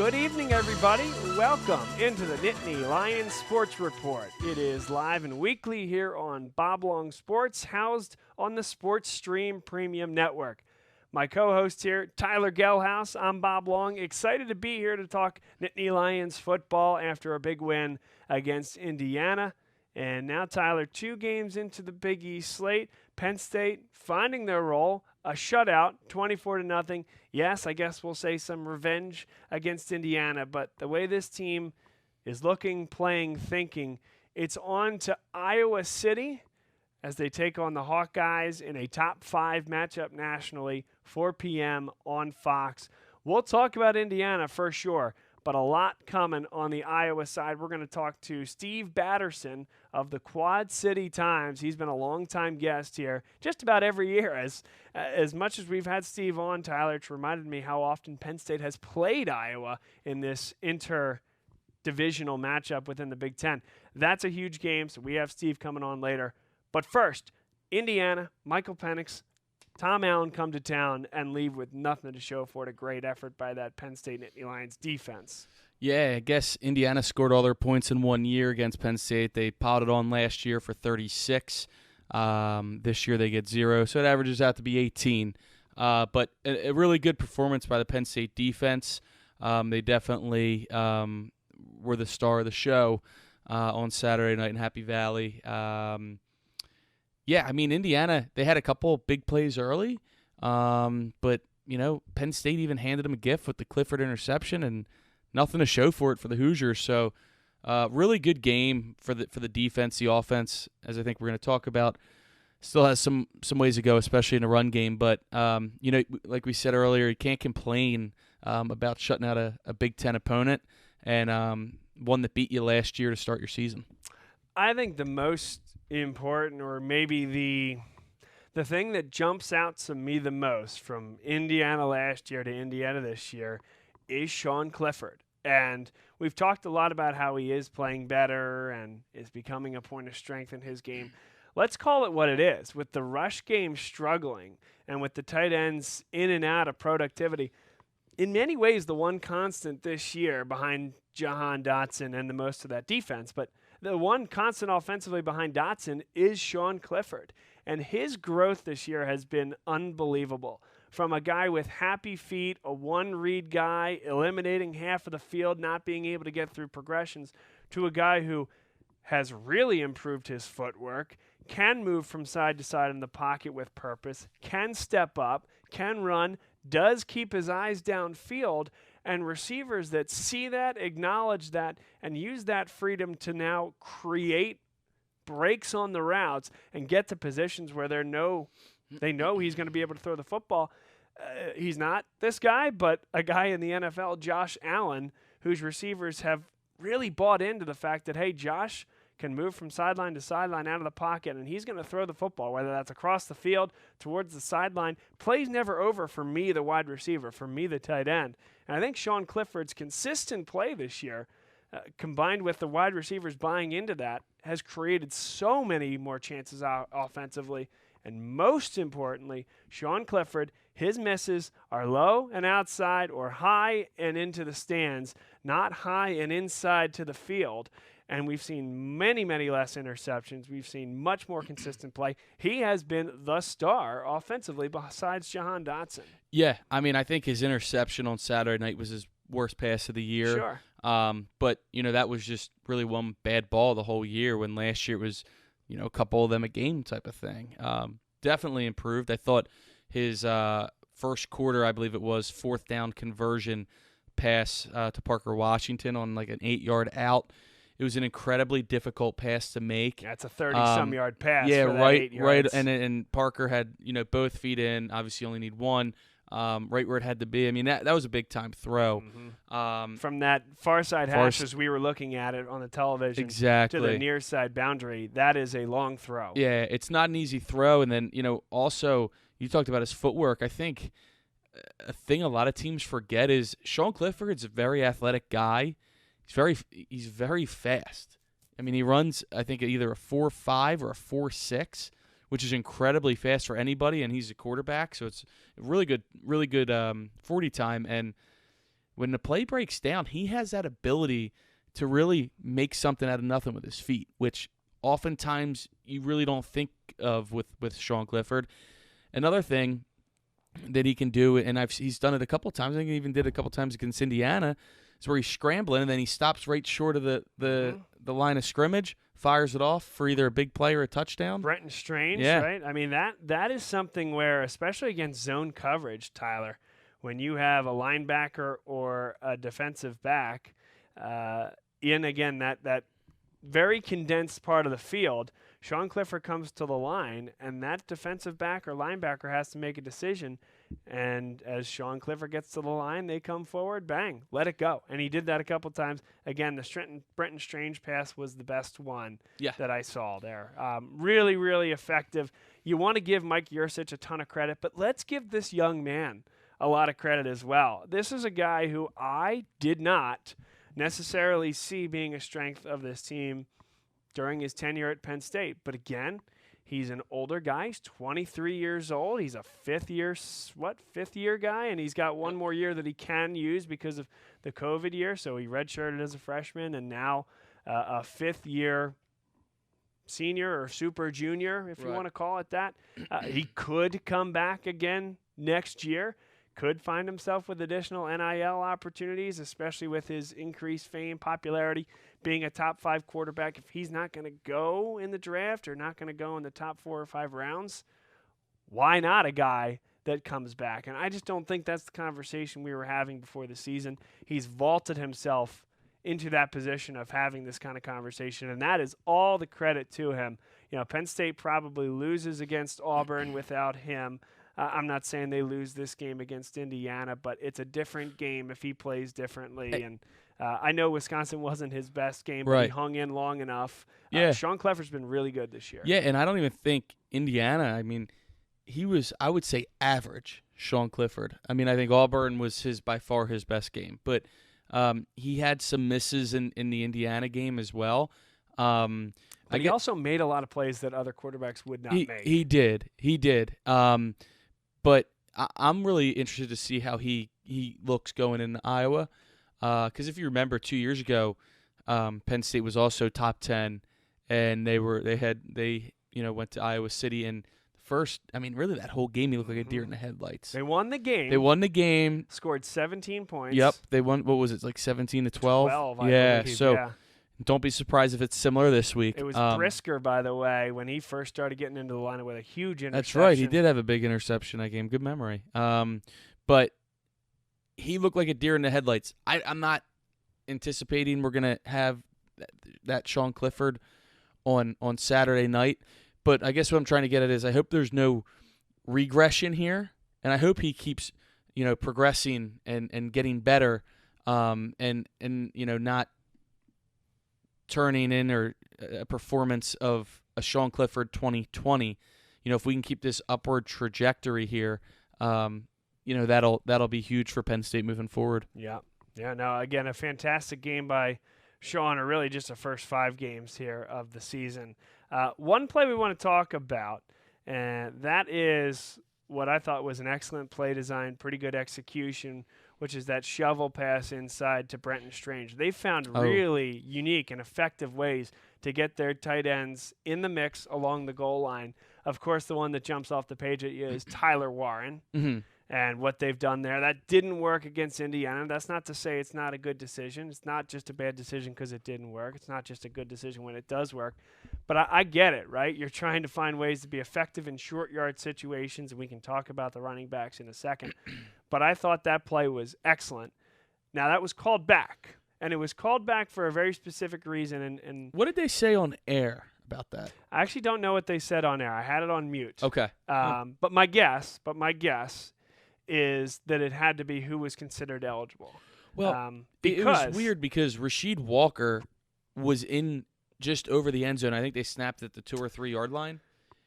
Good evening, everybody. Welcome into the Nittany Lion Sports Report. It is live and weekly here on Bob Long Sports, housed on the Sports Stream Premium Network. My co-host here, Tyler Gehlhaus. I'm Bob Long. Excited to be here to talk Nittany Lions football after a big win against Indiana. And now, Tyler, 2 games into the Big East slate. Penn State finding their role, a shutout, 24-0. Yes, I guess we'll say some revenge against Indiana, but the way this team is looking, playing, thinking, it's on to Iowa City as they take on the Hawkeyes in a top 5 matchup nationally, 4 p.m. on Fox. We'll talk about Indiana for sure, but a lot coming on the Iowa side. We're going to talk to Steve Batterson of the Quad City Times. He's been a long-time guest here just about every year. As much as we've had Steve on, Tyler, it's reminded me how often Penn State has played Iowa in this inter-divisional matchup within the Big Ten. That's a huge game, so we have Steve coming on later. But first, Indiana, Michael Penix, Tom Allen come to town and leave with nothing to show for it. A great effort by that Penn State Nittany Lions defense. Yeah, I guess Indiana scored all their points in 1 year against Penn State. They piled it on last year for 36. This year they get 0, so it averages out to be 18. But a really good performance by the Penn State defense. They definitely were the star of the show on Saturday night in Happy Valley. Yeah, I mean, Indiana, they had a couple big plays early, but, Penn State even handed them a gift with the Clifford interception and nothing to show for it for the Hoosiers. So really good game for the defense. The offense, as I think we're going to talk about, still has some ways to go, especially in the run game. But, like we said earlier, you can't complain about shutting out a Big Ten opponent and one that beat you last year to start your season. I think the most important, or maybe the thing that jumps out to me the most from Indiana last year to Indiana this year is Sean Clifford. And we've talked a lot about how he is playing better and is becoming a point of strength in his game. Let's call it what it is. With the rush game struggling and with the tight ends in and out of productivity, in many ways the one constant this year behind Jahan Dotson and the most of that defense, but the one constant offensively behind Dotson is Sean Clifford. And his growth this year has been unbelievable. From a guy with happy feet, a one-read guy, eliminating half of the field, not being able to get through progressions, to a guy who has really improved his footwork, can move from side to side in the pocket with purpose, can step up, can run, does keep his eyes downfield, and receivers that see that, acknowledge that, and use that freedom to now create breaks on the routes and get to positions where they know he's going to be able to throw the football. He's not this guy, but a guy in the NFL, Josh Allen, whose receivers have really bought into the fact that, hey, Josh can move from sideline to sideline out of the pocket, and he's going to throw the football, whether that's across the field, towards the sideline. Play's never over for me, the wide receiver, for me, the tight end. And I think Sean Clifford's consistent play this year, combined with the wide receivers buying into that, has created so many more chances offensively. And most importantly, Sean Clifford, his misses are low and outside or high and into the stands, not high and inside to the field. And we've seen many, many less interceptions. We've seen much more consistent play. He has been the star offensively besides Jahan Dotson. Yeah, I mean, I think his interception on Saturday night was his worst pass of the year. Sure. But, that was just really one bad ball the whole year, when last year it was, a couple of them a game type of thing. Definitely improved. I thought his first quarter, I believe it was, 4th down conversion pass to Parker Washington on like an 8-yard out. It was an incredibly difficult pass to make. That's a 30-some yard pass. Yeah, for that right, 8 yards. And Parker had both feet in. Obviously, only need one. Right where it had to be. I mean, that was a big time throw. Mm-hmm. From that far side hash, as we were looking at it on the television, exactly, to the near side boundary, that is a long throw. Yeah, it's not an easy throw. And then also you talked about his footwork. I think a thing a lot of teams forget is Sean Clifford's a very athletic guy. He's very fast. I mean, he runs, I think, either a 4.5 or a 4.6, which is incredibly fast for anybody, and he's a quarterback, so it's really good 40 time. And when the play breaks down, he has that ability to really make something out of nothing with his feet, which oftentimes you really don't think of with Sean Clifford. Another thing that he can do, and he's done it a couple times, I think he even did it a couple times against Indiana, is where he's scrambling and then he stops right short of the line of scrimmage, fires it off for either a big play or a touchdown. Brenton Strange, right? I mean, that is something where, especially against zone coverage, Tyler, when you have a linebacker or a defensive back in, again, that very condensed part of the field, Sean Clifford comes to the line, and that defensive back or linebacker has to make a decision. And as Sean Clifford gets to the line, they come forward, bang, let it go. And he did that a couple times. Again, the Brenton Strange pass was the best one that I saw there. Really, really effective. You want to give Mike Yurcich a ton of credit, but let's give this young man a lot of credit as well. This is a guy who I did not necessarily see being a strength of this team during his tenure at Penn State. But again, he's an older guy. He's 23 years old. He's a fifth year guy, and he's got one more year that he can use because of the COVID year. So he redshirted as a freshman, and now a fifth-year senior or super junior, if you want to call it that. He could come back again next year. Could find himself with additional NIL opportunities, especially with his increased fame, popularity, being a top 5 quarterback. If he's not going to go in the draft or not going to go in the top 4 or 5 rounds, why not a guy that comes back? And I just don't think that's the conversation we were having before the season. He's vaulted himself into that position of having this kind of conversation, and that is all the credit to him. You know, Penn State probably loses against Auburn without him. I'm not saying they lose this game against Indiana, but it's a different game if he plays differently. And I know Wisconsin wasn't his best game, but he hung in long enough. Sean Clifford's been really good this year. Yeah, and I don't even think Indiana, I mean, he was, I would say, average, Sean Clifford. I mean, I think Auburn was by far his best game. But he had some misses in the Indiana game as well. But he also made a lot of plays that other quarterbacks would not make. He did. But I'm really interested to see how he looks going into Iowa, because if you remember 2 years ago, Penn State was also top 10, and they went to Iowa City, and first, I mean, really that whole game he looked like a deer in the headlights. They won the game. Scored 17 points. Yep, they won. What was it, like 17-12? 12, I believe. So. Don't be surprised if it's similar this week. It was Brisker, by the way, when he first started getting into the lineup with a huge interception. That's right. He did have a big interception that game. Good memory. But he looked like a deer in the headlights. I'm not anticipating we're going to have that Sean Clifford on Saturday night. But I guess what I'm trying to get at is I hope there's no regression here, and I hope he keeps progressing and getting better, and not turning in or a performance of a Sean Clifford 2020. If we can keep this upward trajectory here, that'll be huge for Penn State moving forward. Yeah. No, again, a fantastic game by Sean, or really just the first 5 games here of the season. One play we want to talk about, and that is what I thought was an excellent play design, pretty good execution, which is that shovel pass inside to Brenton Strange. They found really unique and effective ways to get their tight ends in the mix along the goal line. Of course, the one that jumps off the page at you is Tyler Warren. And what they've done there. That didn't work against Indiana. That's not to say it's not a good decision. It's not just a bad decision because it didn't work. It's not just a good decision when it does work. But I get it, right? You're trying to find ways to be effective in short yard situations, and we can talk about the running backs in a second. But I thought that play was excellent. Now, that was called back, and it was called back for a very specific reason. And what did they say on air about that? I actually don't know what they said on air. I had it on mute. Okay. But my guess is that it had to be who was considered eligible. Well, it was weird because Rasheed Walker was in just over the end zone. I think they snapped at the 2 or 3 yard line,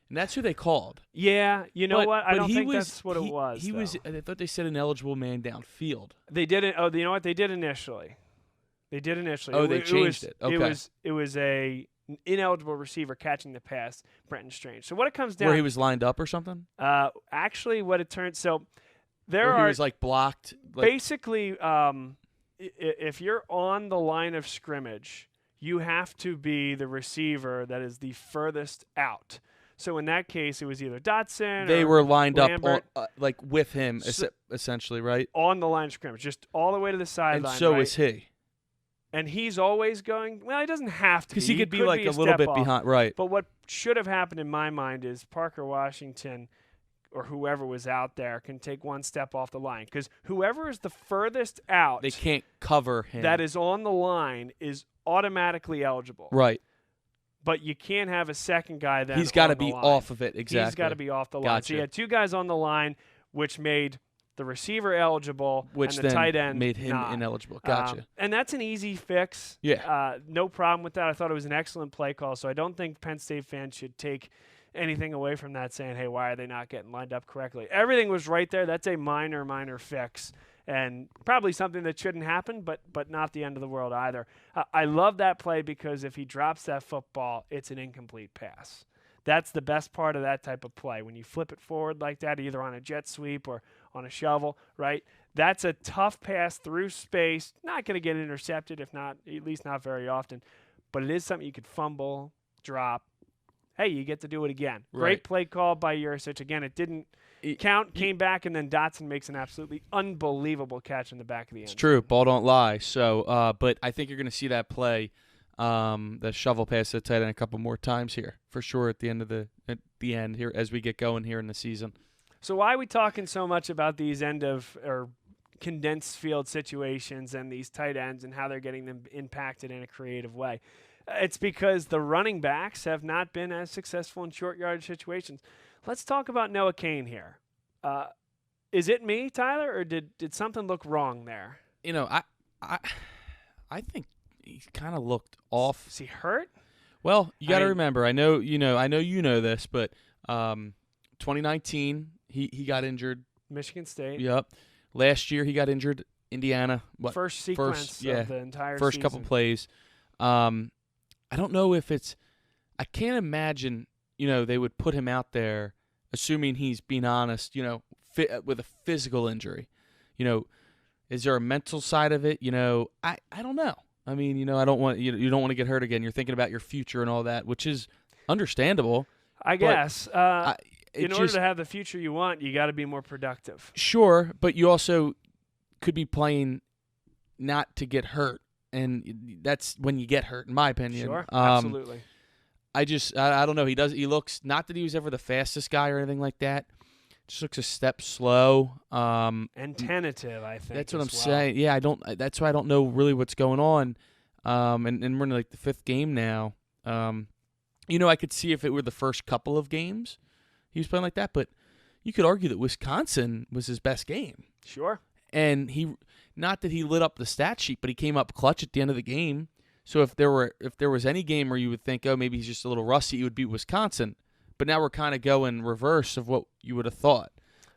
and that's who they called. Yeah, what? I don't think that's what it was. He was. I thought they said an eligible man downfield. They did it. Oh, you know what? They did initially. Oh, they changed it. Okay. It was a ineligible receiver catching the pass, Brenton Strange. So what it comes down, where he was lined up or something. Actually, what it turns so. He was blocked. Basically, if you're on the line of scrimmage, you have to be the receiver that is the furthest out. So in that case, it was either Dotson They or were lined Lambert, up like with him, essentially, right? on the line of scrimmage, just all the way to the sideline. And so right? is he. And he's always going, well, he doesn't have to be. Because he could be like a little step bit off. behind, right? But what should have happened in my mind is Parker Washington or whoever was out there can take one step off the line. Because whoever is the furthest out They can't cover him. that is on the line is automatically eligible. Right. But you can't have a second guy then. He's got to on the be line. off of it, exactly. He's got to be off the line. Gotcha. So you had two guys on the line, which made the receiver eligible, which and the then tight end made him not. ineligible. Gotcha. And that's an easy fix. Yeah. No problem with that. I thought it was an excellent play call, so I don't think Penn State fans should take anything away from that saying, hey, why are they not getting lined up correctly? Everything was right there. That's a minor fix. And probably something that shouldn't happen, but not the end of the world either. I love that play because if he drops that football, it's an incomplete pass. That's the best part of that type of play. When you flip it forward like that, either on a jet sweep or on a shovel, right? That's a tough pass through space. Not going to get intercepted, if not, at least not very often. But it is something you could fumble, drop. Hey, you get to do it again. Right. Great play call by Yurcich. Again, it didn't count, came back, and then Dotson makes an absolutely unbelievable catch in the back of the end. It's true. Ball don't lie. So, but I think you're going to see that play, the shovel pass to the tight end a couple more times here, for sure, at the end here as we get going here in the season. So why are we talking so much about these end of or condensed field situations and these tight ends and how they're getting them impacted in a creative way? It's because the running backs have not been as successful in short yardage situations. Let's talk about Noah Kane here. Is it me, Tyler, or did something look wrong there? You know, I think he kind of looked off. Is he hurt? Well, you got to remember. I know you know this, but 2019 he got injured. Michigan State. Yep. Last year he got injured. Indiana. First sequence of the entire first season. Couple plays. I don't know if it's. I can't imagine. They would put him out there, assuming he's being honest. With a physical injury. Is there a mental side of it? I don't know. I mean, I don't want you don't want to get hurt again. You're thinking about your future and all that, which is understandable. I guess. In order to have the future you want, you got to be more productive. Sure, but you also could be playing not to get hurt, and that's when you get hurt, in my opinion. Sure, absolutely. I don't know. He looks, not that he was ever the fastest guy or anything like that. Just looks a step slow. And tentative, I think. That's what I'm saying. Yeah, that's why I don't know really what's going on. And we're in like the fifth game now. I could see if it were the first couple of games he was playing like that, but you could argue that Wisconsin was his best game. Sure. And not that he lit up the stat sheet, but he came up clutch at the end of the game. So if there was any game where you would think, oh, maybe he's just a little rusty, it would be Wisconsin. But now we're kind of going reverse of what you would have thought.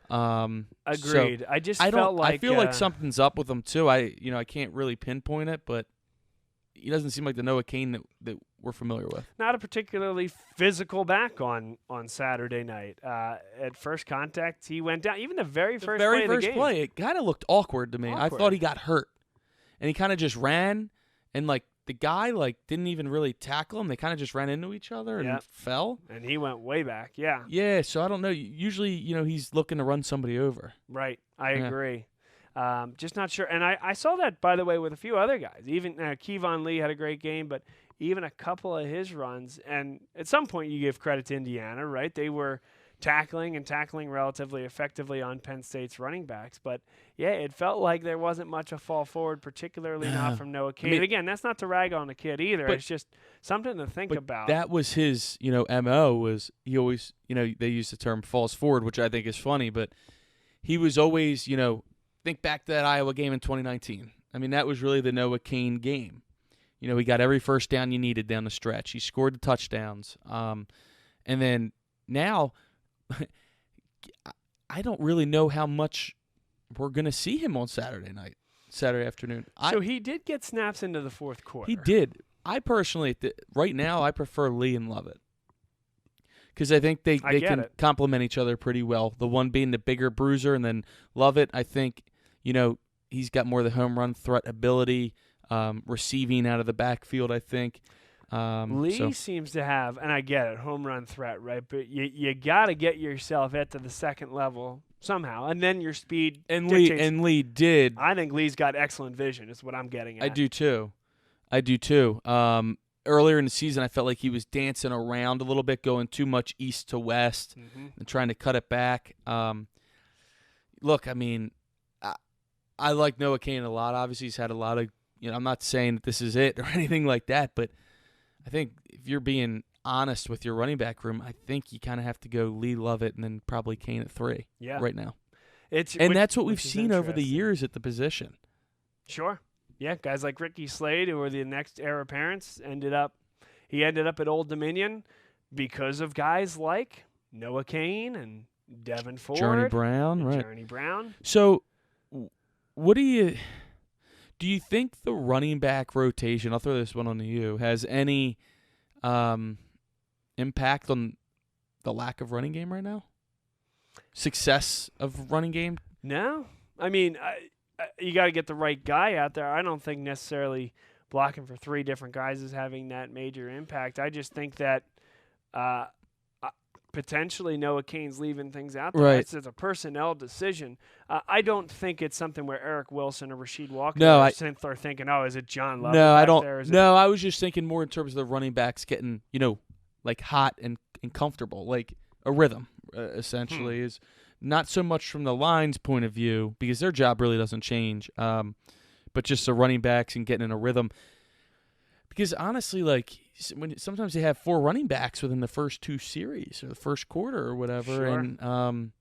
Agreed. So I feel like something's up with him too. I can't really pinpoint it, but he doesn't seem like the Noah Kane that we're familiar with. Not a particularly physical back on Saturday night. At first contact, he went down. Even the very first play of the game. It kind of looked awkward to me. I thought he got hurt, and he kind of just ran, and the guy didn't even really tackle him. They kind of just ran into each other and fell. And he went way back. Yeah. Yeah. So I don't know. Usually, he's looking to run somebody over. Right. I agree. Just not sure. And I saw that, by the way, with a few other guys. Even Kevon Lee had a great game, but even a couple of his runs. And at some point, you give credit to Indiana, right? They were tackling relatively effectively on Penn State's running backs. But, yeah, it felt like there wasn't much a fall forward, particularly not from Noah Kane. And again, that's not to rag on the kid either. It's just something to think about. That was his, MO was he always, they use the term falls forward, which I think is funny. But he was always, think back to that Iowa game in 2019. I mean, that was really the Noah Kane game. He got every first down you needed down the stretch. He scored the touchdowns. And then now I don't really know how much we're going to see him on Saturday afternoon. So he did get snaps into the fourth quarter. He did. I personally, right now, I prefer Lee and Lovett. Because I think they can complement each other pretty well. The one being the bigger bruiser, and then Lovett, I think, he's got more of the home run threat ability, receiving out of the backfield, I think. Lee seems to have, and I get it, home run threat, right? But you got to get yourself to the second level somehow, and then your speed dictates. Lee did. I think Lee's got excellent vision. Is what I'm getting at. I do too. Earlier in the season, I felt like he was dancing around a little bit, going too much east to west, and trying to cut it back. Look, I mean, I like Noah Kane a lot. Obviously, he's had a lot of. I'm not saying that this is it or anything like that, but I think if you're being honest with your running back room, I think you kind of have to go Lee Lovett and then probably Kane at 3 right now. That's what we've seen over the years at the position. Sure. Yeah, guys like Ricky Slade, who were the next heir apparents, ended up at Old Dominion because of guys like Noah Kane and Devin Ford. Journey Brown, right. Journey Brown. So what do you think the running back rotation, I'll throw this one on to you, has any impact on the lack of running game right now? Success of running game? No. I mean, you got to get the right guy out there. I don't think necessarily blocking for 3 different guys is having that major impact. I just think that potentially Noah Kane's leaving things out there. Right. It's a personnel decision. I don't think it's something where Eric Wilson or Rasheed Walker are thinking, is it John Love? No, I don't. I was just thinking more in terms of the running backs getting, like hot and comfortable, like a rhythm, essentially, is not so much from the line's point of view because their job really doesn't change, but just the running backs and getting in a rhythm. Because honestly, like sometimes they have 4 running backs within the first 2 series or the first quarter or whatever, sure. And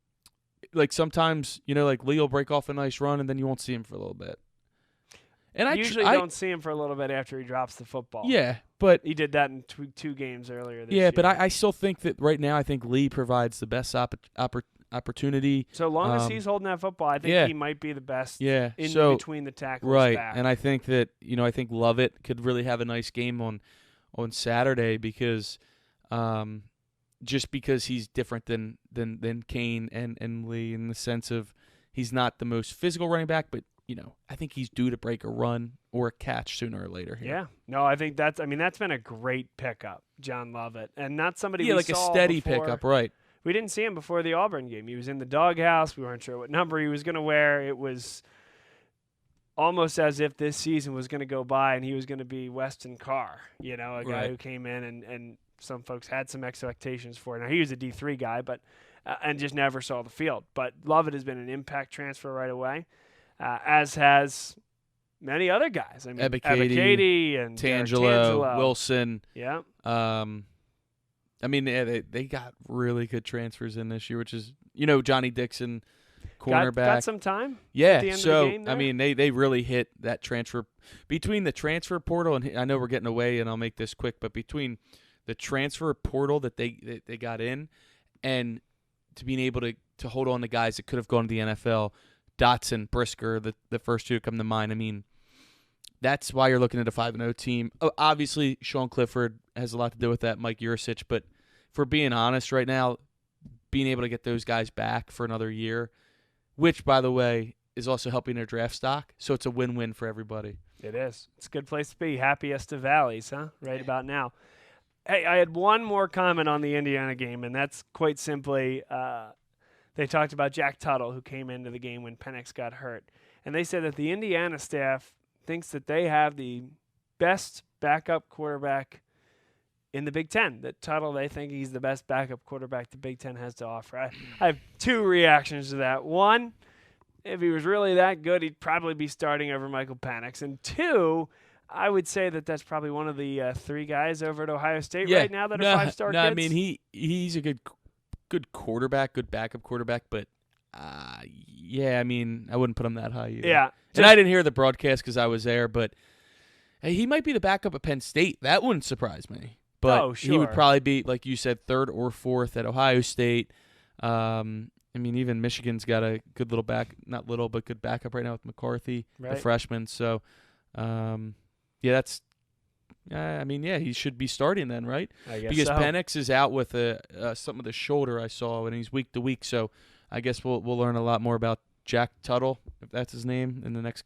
like sometimes like Lee will break off a nice run and then you won't see him for a little bit. And I don't see him for a little bit after he drops the football. Yeah, but he did that in 2 games earlier this year. Yeah, but I still think that right now I think Lee provides the best opportunity. So long as he's holding that football, I think he might be the best in between the tackles. Right, back. and I think that I think Lovett could really have a nice game on Saturday because just because he's different than Kane and Lee in the sense of he's not the most physical running back, but I think he's due to break a run or a catch sooner or later here. Yeah. No, I think that's been a great pickup, John Lovett, and not somebody we like saw a steady before. pickup, right? We didn't see him before the Auburn game. He was in the doghouse. We weren't sure what number he was going to wear. It was almost as if this season was going to go by and he was going to be Weston Carr, a guy who came in and some folks had some expectations for. Now, he was a D3 guy, but and just never saw the field. But Lovett has been an impact transfer right away, as has many other guys. I mean, Ebiketie and Tangelo, Wilson. Yeah. I mean, they got really good transfers in this year, which is, Johnny Dixon, cornerback. Got some time? Yeah, at the end of the game there? I mean, they really hit that transfer. Between the transfer portal, and I know we're getting away, and I'll make this quick, but between the transfer portal that they got in and to being able to hold on to guys that could have gone to the NFL, Dotson, Brisker, the first 2 to come to mind, I mean, that's why you're looking at a 5-0 team. Obviously, Sean Clifford has a lot to do with that, Mike Yurcich. But if we're being honest right now, being able to get those guys back for another year, which, by the way, is also helping their draft stock. So it's a win-win for everybody. It is. It's a good place to be. Happiest of valleys, huh? Right about now. Hey, I had one more comment on the Indiana game, and that's quite simply they talked about Jack Tuttle, who came into the game when Penix got hurt. And they said that the Indiana staff thinks that they have the best backup quarterback in the Big Ten. That Tuttle, they think he's the best backup quarterback the Big Ten has to offer. I have 2 reactions to that. One, if he was really that good, he'd probably be starting over Michael Penix. And 2, I would say that that's probably one of the 3 guys over at Ohio State right now that are 5-star kids. I mean, he's a good quarterback, good backup quarterback, but I mean, I wouldn't put him that high either. Yeah. And I didn't hear the broadcast because I was there, but hey, he might be the backup at Penn State. That wouldn't surprise me. But he would probably be, like you said, 3rd or 4th at Ohio State. I mean, even Michigan's got a good little not little, but good backup right now with McCarthy, the freshman. So, that's I mean, he should be starting then, right? I guess because so. Penix is out with something with his shoulder I saw, and he's week to week. So I guess we'll learn a lot more about Jack Tuttle, if that's his name, in the next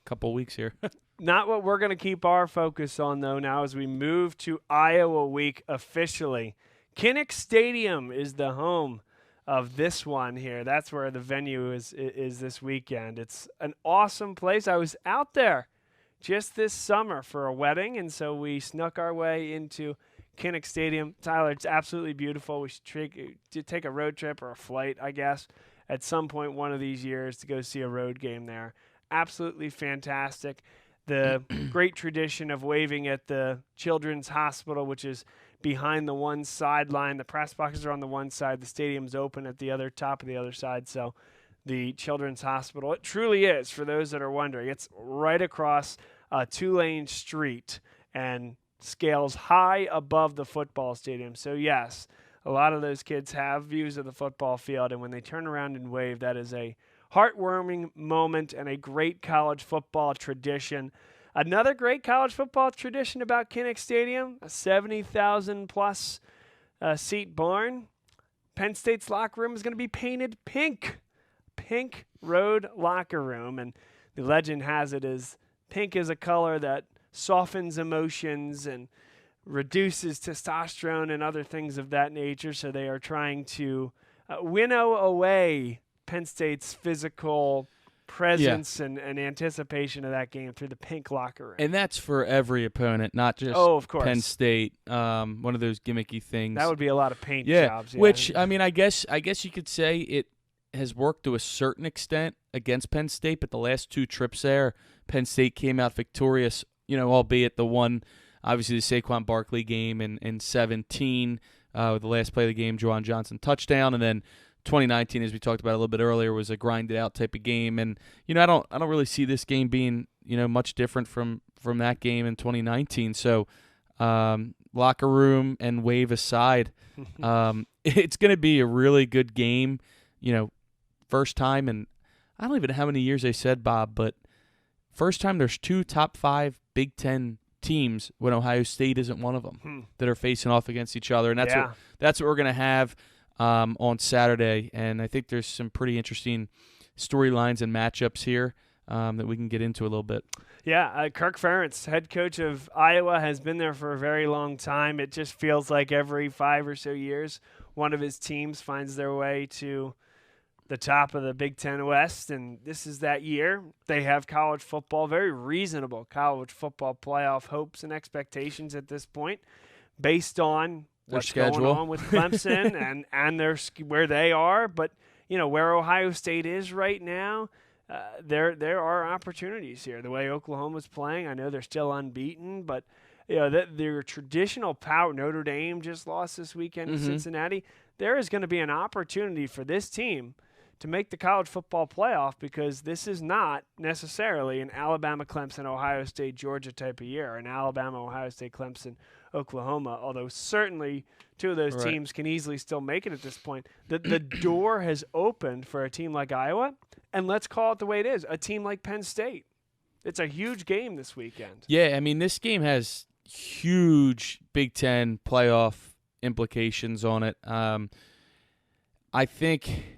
couple weeks here. Not what we're going to keep our focus on, though, now as we move to Iowa week officially. Kinnick Stadium is the home of this one here. That's where the venue is this weekend. It's an awesome place. I was out there just this summer for a wedding, and so we snuck our way into Kinnick Stadium. Tyler, it's absolutely beautiful. We should take a road trip or a flight, I guess, at some point one of these years to go see a road game there. Absolutely fantastic. The great tradition of waving at the Children's Hospital, which is behind the one sideline. The press boxes are on the one side. The stadium's open at the other top of the other side. So the Children's Hospital, it truly is, for those that are wondering. It's right across a 2-lane street and scales high above the football stadium. So, yes, a lot of those kids have views of the football field, and when they turn around and wave, that is a heartwarming moment and a great college football tradition. Another great college football tradition about Kinnick Stadium, a 70,000-plus seat barn. Penn State's locker room is going to be painted pink. Pink road locker room, and the legend has it is pink is a color that softens emotions and reduces testosterone and other things of that nature, so they are trying to winnow away Penn State's physical presence and anticipation of that game through the pink locker room. And that's for every opponent, not just of course. Penn State. One of those gimmicky things. That would be a lot of paint jobs. Yeah. Which, I mean, I guess you could say it has worked to a certain extent against Penn State, but the last 2 trips there, Penn State came out victorious, albeit the one, obviously the Saquon Barkley game in 17, with the last play of the game, Juwan Johnson touchdown, and then 2019, as we talked about a little bit earlier, was a grinded out type of game, and I don't really see this game being much different from that game in 2019. So locker room and wave aside, it's going to be a really good game. First time, and I don't even know how many years they said, Bob, but first time there's 2 top 5 Big Ten teams when Ohio State isn't one of them that are facing off against each other, and that's what we're going to have on Saturday, and I think there's some pretty interesting storylines and matchups here that we can get into a little bit. Yeah, Kirk Ferentz, head coach of Iowa, has been there for a very long time. It just feels like every 5 or so years, one of his teams finds their way to the top of the Big Ten West, and this is that year. They have college football, very reasonable college football playoff hopes and expectations at this point, based on what's going on with Clemson and where they are. But, where Ohio State is right now, there are opportunities here. The way Oklahoma's playing, I know they're still unbeaten, but their traditional power, Notre Dame just lost this weekend to Cincinnati. There is going to be an opportunity for this team to make the college football playoff, because this is not necessarily an Alabama, Clemson, Ohio State, Georgia type of year, an Alabama, Ohio State, Clemson, Oklahoma, although certainly 2 of those teams can easily still make it at this point. The door has opened for a team like Iowa, and let's call it the way it is, a team like Penn State. It's a huge game this weekend. Yeah, I mean, this game has huge Big Ten playoff implications on it. I think,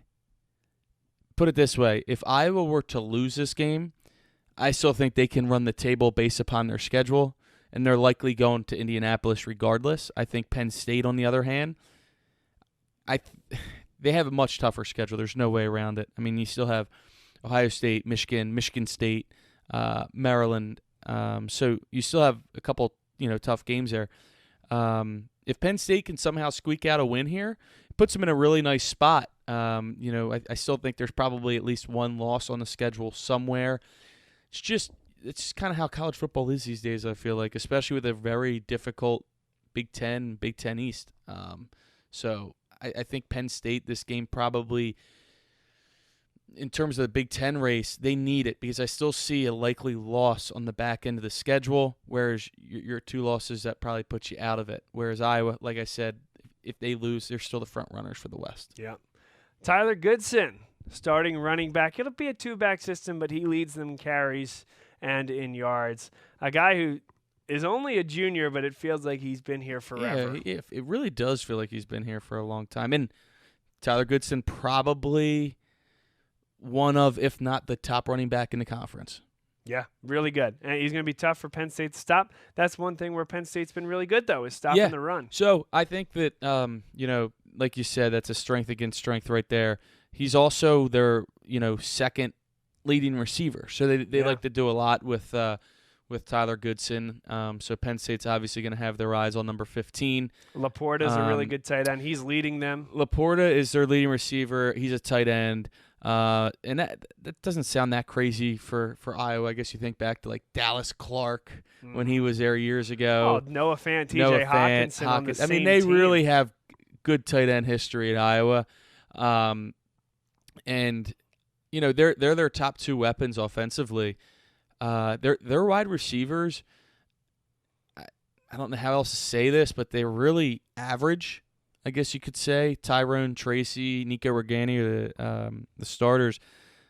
put it this way, if Iowa were to lose this game, I still think they can run the table based upon their schedule, and they're likely going to Indianapolis regardless. I think Penn State, on the other hand, they have a much tougher schedule. There's no way around it. I mean, you still have Ohio State, Michigan State, Maryland. So you still have a couple, tough games there. If Penn State can somehow squeak out a win here, it puts them in a really nice spot. I still think there's probably at least one loss on the schedule somewhere. It's just kind of how college football is these days, I feel like, especially with a very difficult Big Ten East. So I think Penn State, this game probably, in terms of the Big Ten race, they need it, because I still see a likely loss on the back end of the schedule, whereas your 2 losses, that probably puts you out of it. Whereas Iowa, like I said, if they lose, they're still the front runners for the West. Yeah. Tyler Goodson, starting running back. It'll be a 2-back system, but he leads them in carries and in yards. A guy who is only a junior, but it feels like he's been here forever. Yeah, it really does feel like he's been here for a long time. And Tyler Goodson probably one of, if not the top running back in the conference. Yeah, really good. And he's going to be tough for Penn State to stop. That's one thing where Penn State's been really good, though, is stopping the run. So I think that, like you said, that's a strength against strength right there. He's also their, second leading receiver. So they like to do a lot with Tyler Goodson. So Penn State's obviously going to have their eyes on number 15. Laporta's a really good tight end. He's leading them. Laporta is their leading receiver. He's a tight end. And that doesn't sound that crazy for Iowa. I guess you think back to like Dallas Clark when he was there years ago. Oh, Noah Fant, TJ Hawkinson on the same they team. really have good tight end history at Iowa. And they're their top two weapons offensively. Their wide receivers, I don't know how else to say this, but they're really average, I guess you could say. Tyrone Tracy, Nico Regani are the starters.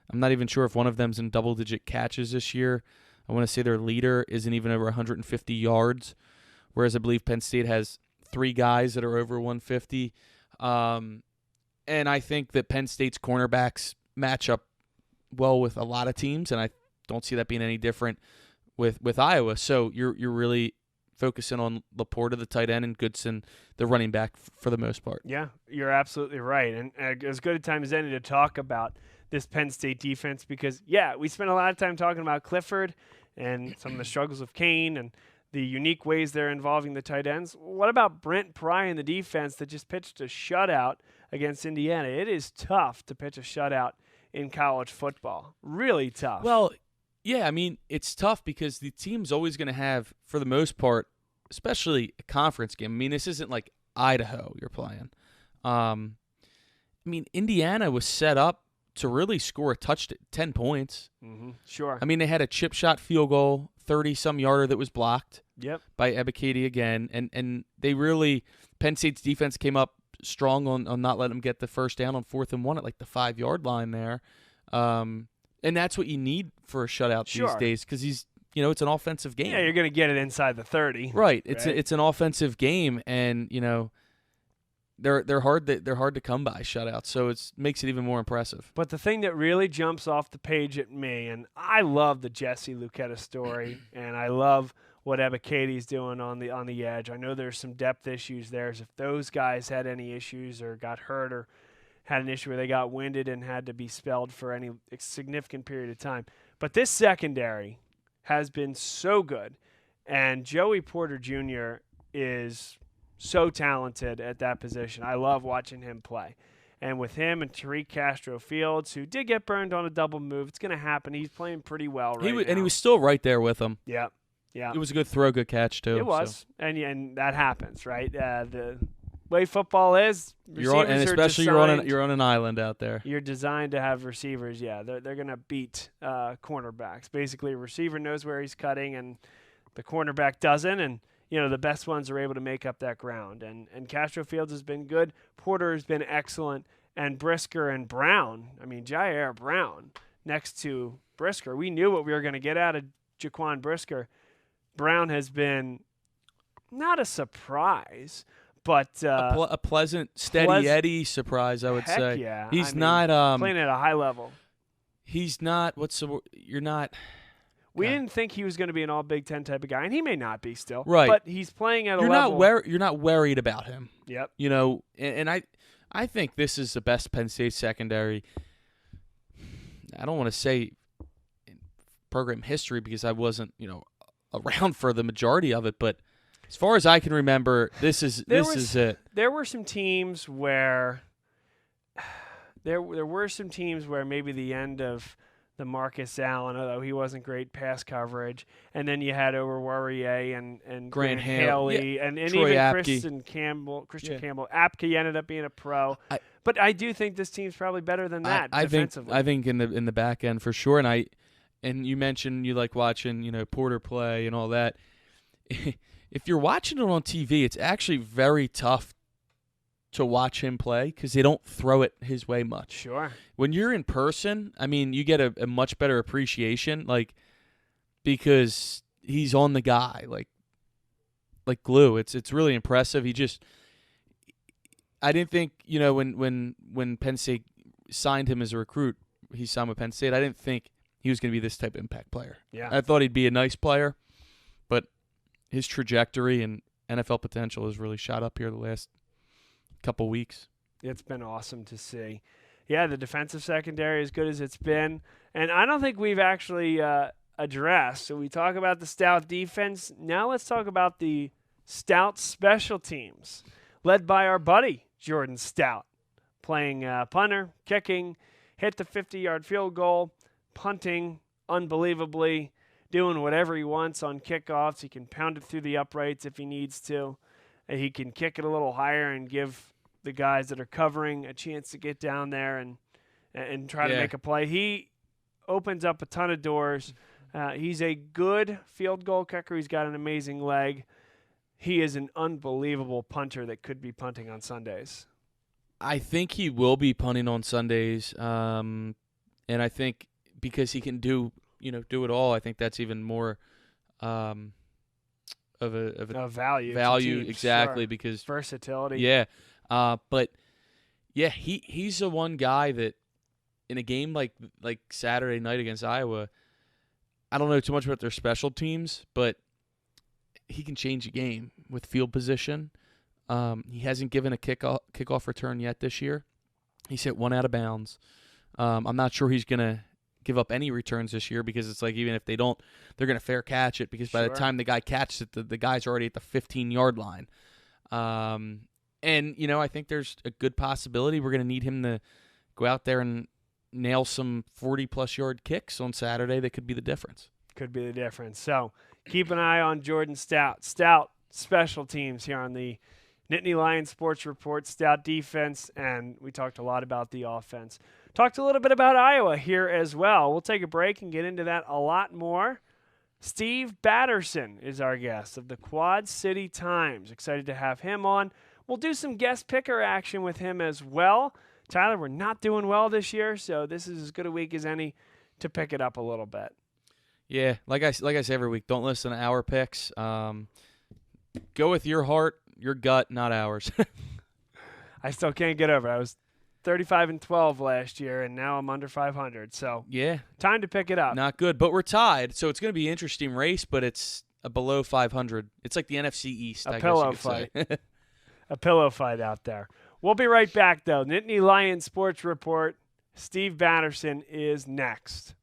I'm not even sure if one of them's in double-digit catches this year. I want to say their leader isn't even over 150 yards, whereas I believe Penn State has 3 guys that are over 150. And I think that Penn State's cornerbacks match up well with a lot of teams, and I don't see that being any different with Iowa. So you're really focusing on Laporta, the tight end, and Goodson, the running back, for the most part. Yeah, you're absolutely right. And as good a time as any to talk about this Penn State defense because, we spent a lot of time talking about Clifford and some of the struggles of Kane and the unique ways they're involving the tight ends. What about Brent Pry and the defense that just pitched a shutout against Indiana? It is tough to pitch a shutout in college football. Really tough. Well, yeah, I mean, it's tough because the team's always going to have, for the most part, especially a conference game. I mean, this isn't like Idaho you're playing. I mean, Indiana was set up to really score a 10 points. Mm-hmm. Sure. I mean, they had a chip shot field goal, 30-some yarder that was blocked by Ebiketie again. And they really, Penn State's defense came up strong on not letting them get the first down on 4th and 1 at like the 5-yard line there. And that's what you need for a shutout these days because it's an offensive game. Yeah, you're going to get it inside the 30. Right. It's an offensive game, and they're hard to come by shutouts, so it makes it even more impressive. But the thing that really jumps off the page at me, and I love the Jesse Luketa story, and I love what Ebiketie's doing on the edge. I know there's some depth issues there. So if those guys had any issues or got hurt or had an issue where they got winded and had to be spelled for any significant period of time. But this secondary has been so good, and Joey Porter Jr. is so talented at that position. I love watching him play. And with him and Tariq Castro-Fields, who did get burned on a double move, it's going to happen. He's playing pretty well now. And he was still right there with him. Yeah. It was a good throw, good catch, too. It was, so. And that happens, right? The way football is, you're on an island out there. You're designed to have receivers. Yeah, they're going to beat cornerbacks. Basically, a receiver knows where he's cutting, and the cornerback doesn't. And the best ones are able to make up that ground. And Castro-Fields has been good. Porter has been excellent, and Brisker and Brown. I mean, Jair Brown next to Brisker. We knew what we were going to get out of Jaquan Brisker. Brown has been not a surprise. But a pleasant, steady Eddie surprise, I would say. Yeah. He's not playing at a high level. He's not. We didn't think he was going to be an all Big Ten type of guy, and he may not be still. Right. But he's playing at a level. You're not worried about him. Yep. And I think this is the best Penn State secondary. I don't want to say in program history because I wasn't around for the majority of it, but. As far as I can remember, this is it. There were some teams where maybe the end of the Marcus Allen, although he wasn't great pass coverage, and then you had Oruwariye and Grant Haley and Troy even Apke. Christian Campbell. Apke ended up being a pro, but I do think this team's probably better than that defensively. I think in the back end for sure. And you mentioned you like watching Porter play and all that. If you're watching it on TV, it's actually very tough to watch him play because they don't throw it his way much. Sure. When you're in person, I mean, you get a much better appreciation, because he's on the guy, like glue. It's really impressive. I didn't think when Penn State signed him as a recruit he signed with Penn State, I didn't think he was going to be this type of impact player. Yeah. I thought he'd be a nice player, but his trajectory and NFL potential has really shot up here the last couple weeks. It's been awesome to see. Yeah, the defensive secondary as good as it's been. And I don't think we've actually addressed. So we talk about the stout defense. Now let's talk about the stout special teams, led by our buddy, Jordan Stout, playing punter, kicking, hit the 50-yard field goal, punting unbelievably, doing whatever he wants on kickoffs. He can pound it through the uprights if he needs to. He can kick it a little higher and give the guys that are covering a chance to get down there and try to make a play. He opens up a ton of doors. He's a good field goal kicker. He's got an amazing leg. He is an unbelievable punter that could be punting on Sundays. I think he will be punting on Sundays, and I think because he can do it all, I think that's even more of a value exactly, sure. Because versatility. Yeah. But yeah, he's the one guy that in a game like Saturday night against Iowa, I don't know too much about their special teams, but he can change a game with field position. He hasn't given a kickoff return yet this year. He's hit one out of bounds. I'm not sure he's going to give up any returns this year, because it's like even if they don't, they're going to fair catch it, because by the time the guy catches it, the guy's already at the 15-yard line. And, I think there's a good possibility we're going to need him to go out there and nail some 40-plus yard kicks on Saturday. That could be the difference. Could be the difference. So keep an eye on Jordan Stout. Stout special teams here on the Nittany Lion Sports Report. Stout defense, and we talked a lot about the offense. Talked a little bit about Iowa here as well. We'll take a break and get into that a lot more. Steve Batterson is our guest of the Quad City Times. Excited to have him on. We'll do some guest picker action with him as well. Tyler, we're not doing well this year, so this is as good a week as any to pick it up a little bit. Yeah, like I say every week, don't listen to our picks. Go with your heart, your gut, not ours. I still can't get over it. I was 35-12 last year, and now I'm under 500. So yeah, time to pick it up. Not good, but we're tied, so it's going to be an interesting race. But it's a below 500. It's like the NFC East. A pillow fight. A pillow fight out there. We'll be right back, though. Nittany Lion Sports Report. Steve Batterson is next.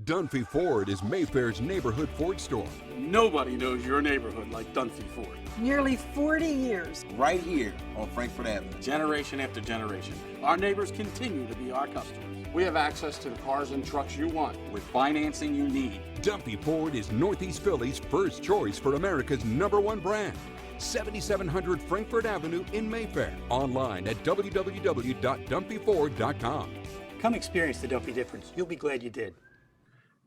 Dunphy Ford is Mayfair's neighborhood Ford store. Nobody knows your neighborhood like Dunphy Ford. Nearly 40 years. Right here on Frankfort Avenue. Generation after generation. Our neighbors continue to be our customers. We have access to the cars and trucks you want with financing you need. Dunphy Ford is Northeast Philly's first choice for America's #1 brand. 7700 Frankfort Avenue in Mayfair. Online at www.dunphyford.com. Come experience the Dunphy difference. You'll be glad you did.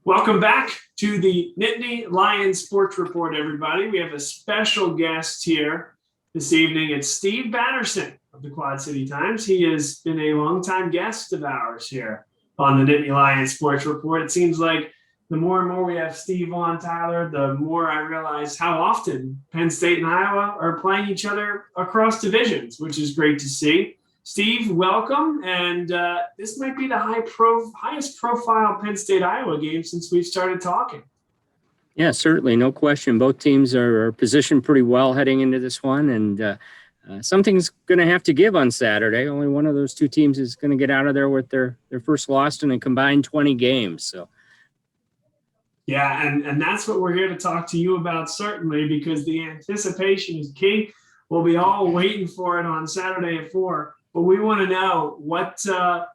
Welcome back to the Nittany Lion Sports Report, everybody. We have a special guest here this evening. It's Steve Batterson of the Quad City Times. He has been a longtime guest of ours here on the Nittany Lion Sports Report. It seems like the more and more we have Steve on, Tyler, the more I realize how often Penn State and Iowa are playing each other across divisions, which is great to see. Steve, welcome, and this might be the highest profile Penn State-Iowa game since we've started talking. Yeah, certainly, no question. Both teams are positioned pretty well heading into this one, and something's going to have to give on Saturday. Only one of those two teams is going to get out of there with their first loss in a combined 20 games. So, yeah, and that's what we're here to talk to you about, certainly, because the anticipation is key. We'll be all waiting for it on Saturday at 4. But we want to know what are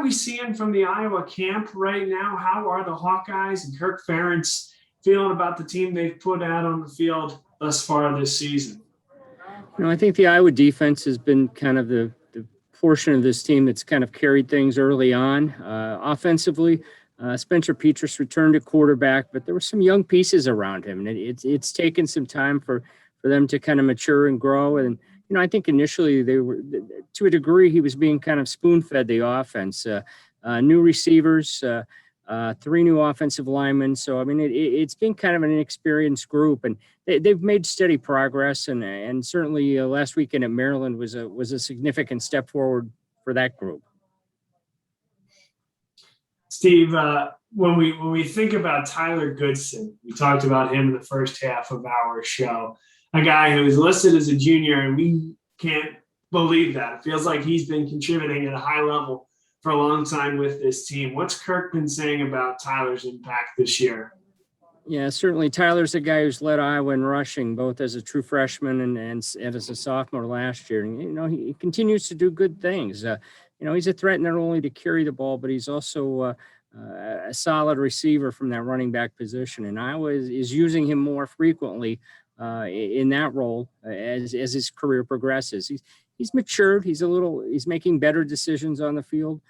we seeing from the Iowa camp right now? How are the Hawkeyes and Kirk Ferentz feeling about the team they've put out on the field thus far this season? I think the Iowa defense has been kind of the portion of this team that's kind of carried things early on. Offensively, Spencer Petras returned at quarterback, but there were some young pieces around him, and it's taken some time for them to kind of mature and grow. And I think initially they were, to a degree, he was being kind of spoon-fed the offense. New receivers, 3 new offensive linemen. So, it's been kind of an inexperienced group, and they've made steady progress. And certainly last weekend at Maryland was a significant step forward for that group. Steve, when we think about Tyler Goodson, we talked about him in the first half of our show, a guy who is listed as a junior, and we can't believe that. It feels like he's been contributing at a high level for a long time with this team. What's Kirk been saying about Tyler's impact this year? Yeah, certainly Tyler's a guy who's led Iowa in rushing, both as a true freshman and as a sophomore last year. And, he continues to do good things. He's a threat not only to carry the ball, but he's also a solid receiver from that running back position. And Iowa is using him more frequently in that role as his career progresses. He's matured. He's making better decisions on the field.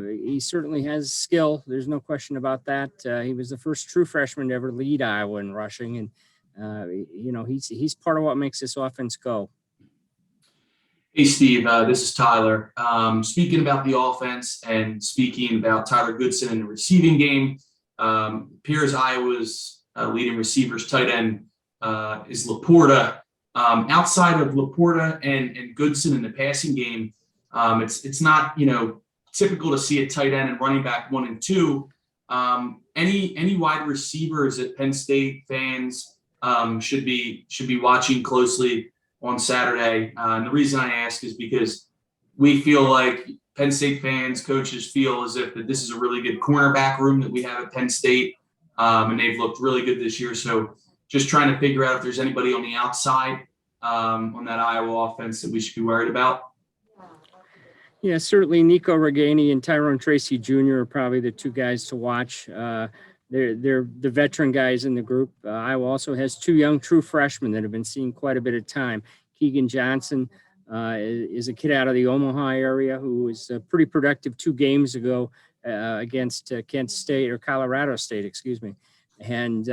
He certainly has skill. There's no question about that. He was the first true freshman to ever lead Iowa in rushing. And, he's part of what makes this offense go. Hey, Steve, this is Tyler. Speaking about the offense and speaking about Tyler Goodson in the receiving game, appears Iowa's leading receivers tight end is Laporta. Outside of Laporta and Goodson in the passing game, it's not, typical to see a tight end and running back 1 and 2. Any wide receivers that Penn State fans should be watching closely on Saturday. And the reason I ask is because we feel like Penn State fans, coaches feel as if that this is a really good cornerback room that we have at Penn State, and they've looked really good this year. So just trying to figure out if there's anybody on the outside on that Iowa offense that we should be worried about. Yeah, certainly Nico Reganey and Tyrone Tracy Jr. are probably the two guys to watch. They're the veteran guys in the group. Iowa also has 2 young true freshmen that have been seeing quite a bit of time. Keegan Johnson is a kid out of the Omaha area who was pretty productive 2 games ago against Kent State or Colorado State, excuse me. And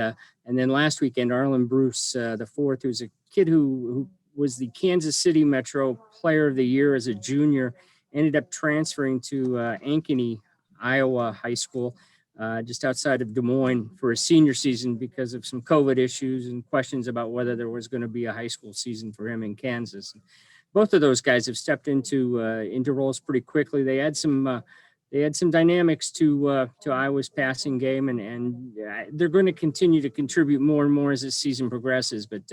then last weekend, Arlen Bruce, the fourth, who's a kid who was the Kansas City Metro Player of the Year as a junior, ended up transferring to Ankeny, Iowa High School, just outside of Des Moines for a senior season because of some COVID issues and questions about whether there was going to be a high school season for him in Kansas. Both of those guys have stepped into roles pretty quickly. They had some dynamics to Iowa's passing game, and they're going to continue to contribute more and more as this season progresses. But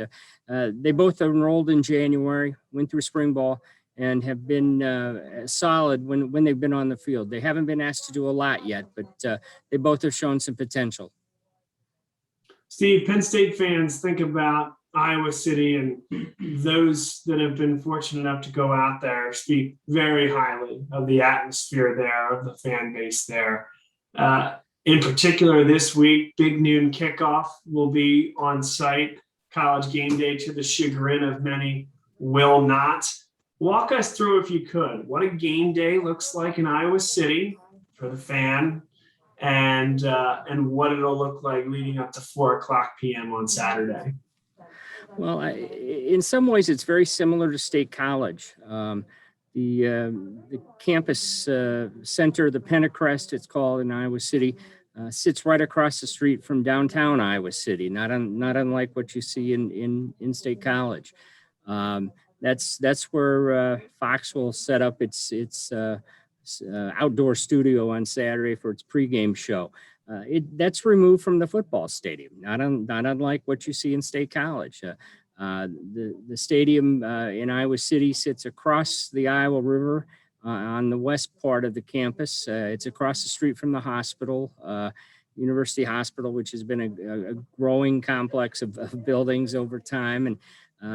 they both enrolled in January, went through spring ball, and have been solid when they've been on the field. They haven't been asked to do a lot yet, but they both have shown some potential. Steve, Penn State fans think about Iowa City, and those that have been fortunate enough to go out there speak very highly of the atmosphere there, of the fan base there. In particular, this week, big noon kickoff will be on site. College game day, to the chagrin of many, will not. Walk us through, if you could, what a game day looks like in Iowa City for the fan, and what it'll look like leading up to 4:00 p.m. on Saturday. Well, in some ways, it's very similar to State College. The campus center, the Pentacrest, it's called in Iowa City, sits right across the street from downtown Iowa City, not unlike what you see in State College. That's where Fox will set up its outdoor studio on Saturday for its pregame show. That's removed from the football stadium, not unlike what you see in State College. The stadium in Iowa City sits across the Iowa River on the west part of the campus. It's across the street from the hospital, University Hospital, which has been a growing complex of buildings over time. And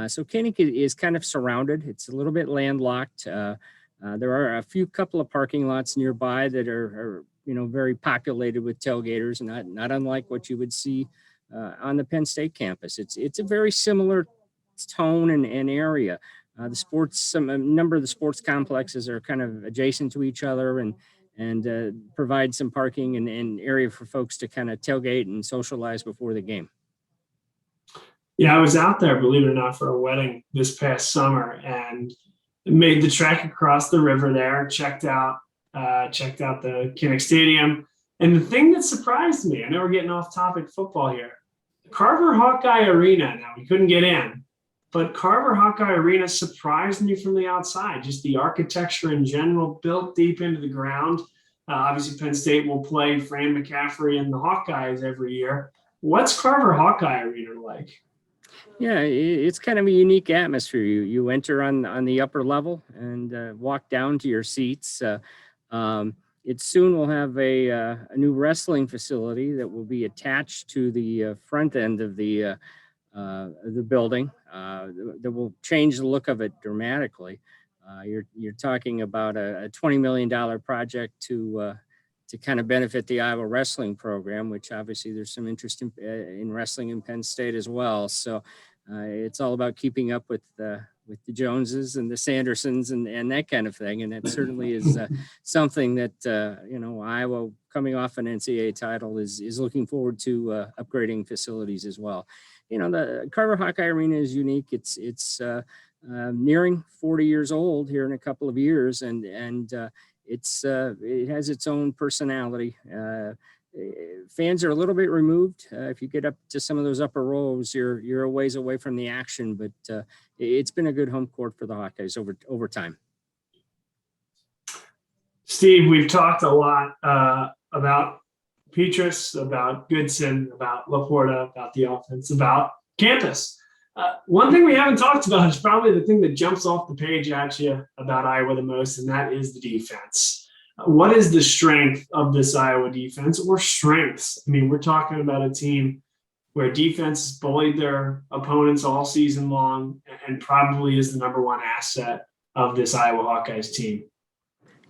so Kinnick is kind of surrounded. It's a little bit landlocked. There are a couple of parking lots nearby that are very populated with tailgaters, not unlike what you would see on the Penn State campus. It's a very similar tone and area. A number of the sports complexes are kind of adjacent to each other and provide some parking and area for folks to kind of tailgate and socialize before the game. Yeah, I was out there, believe it or not, for a wedding this past summer and made the trek across the river there, checked out the Kinnick Stadium. And the thing that surprised me, I know we're getting off topic football here, Carver Hawkeye Arena, now we couldn't get in, but Carver Hawkeye Arena surprised me from the outside. Just the architecture in general, built deep into the ground. Obviously, Penn State will play Fran McCaffrey and the Hawkeyes every year. What's Carver Hawkeye Arena like? Yeah, it's kind of a unique atmosphere. You enter on the upper level and walk down to your seats. It soon will have a new wrestling facility that will be attached to the front end of the building. That will change the look of it dramatically. You're talking about a $20 million project to kind of benefit the Iowa wrestling program, which obviously there's some interest in wrestling in Penn State as well. So it's all about keeping up with the Joneses and the Sandersons and that kind of thing. And that certainly is something that, Iowa coming off an NCAA title is looking forward to upgrading facilities as well. The Carver Hawkeye Arena is unique. It's nearing 40 years old here in a couple of years, and it has its own personality. Fans are a little bit removed. If you get up to some of those upper rows, you're a ways away from the action, but it's been a good home court for the Hawkeyes over time. Steve, we've talked a lot about Petrus, about Goodson, about Laporta, about the offense, about campus. One thing we haven't talked about is probably the thing that jumps off the page at you about Iowa the most, and that is the defense. What is the strength of this Iowa defense, or strengths? I mean, we're talking about a team where defense has bullied their opponents all season long and probably is the number one asset of this Iowa Hawkeyes team.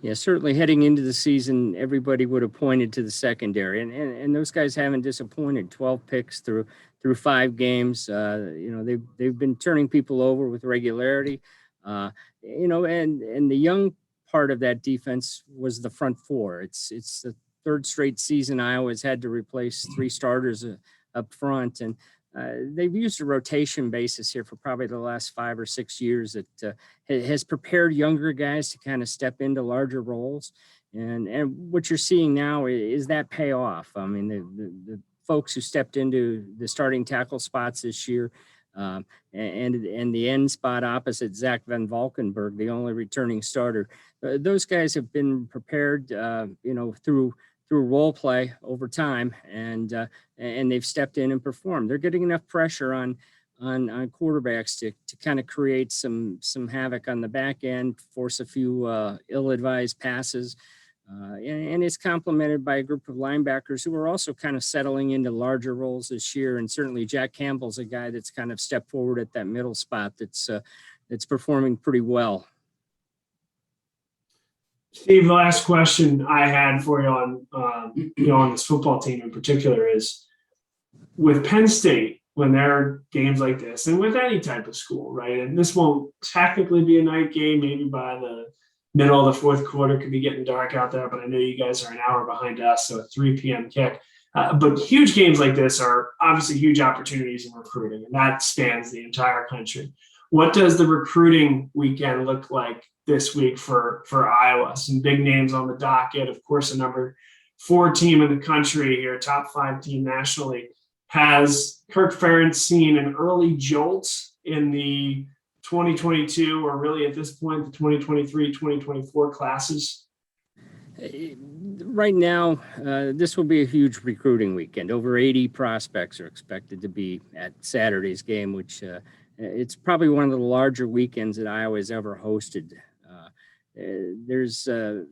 Yeah, certainly heading into the season, everybody would have pointed to the secondary, and those guys haven't disappointed. 12 picks through 5 games. They've been turning people over with regularity. And the young part of that defense was the front four. It's the third straight season Iowa's had to replace 3 starters up front, and they've used a rotation basis here for probably the last 5 or 6 years that has prepared younger guys to kind of step into larger roles. And what you're seeing now is that pay off. I mean, the folks who stepped into the starting tackle spots this year and the end spot opposite Zach Van Valkenburg, the only returning starter, those guys have been prepared, through role play over time, and they've stepped in and performed. They're getting enough pressure on quarterbacks to kind of create some havoc on the back end, force a few ill-advised passes, and it's complemented by a group of linebackers who are also kind of settling into larger roles this year. And certainly Jack Campbell's a guy that's kind of stepped forward at that middle spot that's performing pretty well. Steve, the last question I had for you on this football team in particular is, with Penn State, when there are games like this, and with any type of school, right? And this won't technically be a night game, maybe by the middle of the fourth quarter, could be getting dark out there, but I know you guys are an hour behind us, so a 3 p.m. kick. But huge games like this are obviously huge opportunities in recruiting, and that spans the entire country. What does the recruiting weekend look like this week for Iowa? Some big names on the docket. Of course, a number 4 team in the country here, top 5 team nationally. Has Kirk Ferentz seen an early jolt in the 2022, or really at this point, the 2023-2024 classes? Right now, this will be a huge recruiting weekend. Over 80 prospects are expected to be at Saturday's game, which it's probably one of the larger weekends that Iowa has ever hosted. There's a